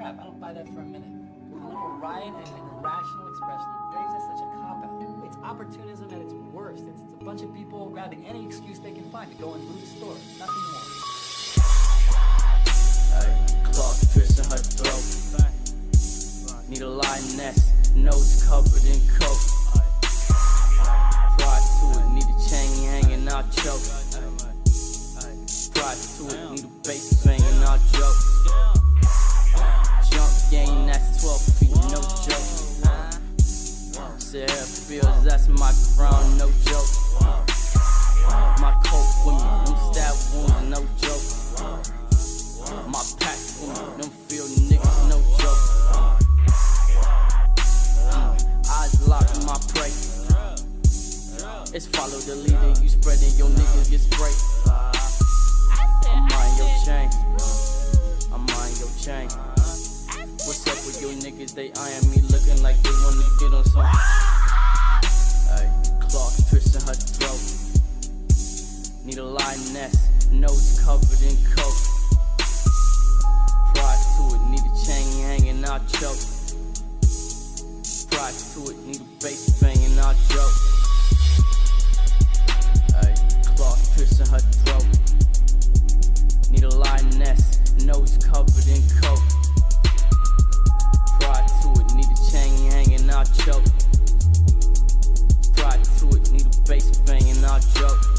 crap. I don't buy that for a minute. Political riot and irrational expression of graves, that's such a cop-out. It's opportunism at its worst. It's a bunch of people grabbing any excuse they can find to go and loot a store. Nothing more. Cloth piercing her throat. Need a lioness, nose covered in coke. Pride to it, need a chain hanging out choke. Pride to it, need a bass banging out joke. Jump game, that's 12 feet, no joke. Say how it feels, that's my crown, no joke. My coat with me, them stab wounds, no joke. My pack with me, them field niggas, no joke. Eyes locked, my prey. It's follow the leader, you spreading, your niggas get sprayed. I'm on your chain. I'm on your chain. What's up with your niggas? They eyeing me looking like they wanna get on some. Ay, cloth piercing her throat. Need a lioness, nose covered in coke. Pride to it, need a chain hanging out choke. Pride to it, need a bass banging out joke. Ay, cloth piercing her throat. Need a lioness, nose covered in coke. Pride to it, need a chain hanging out choke. Pride to it, need a bass banging out joke.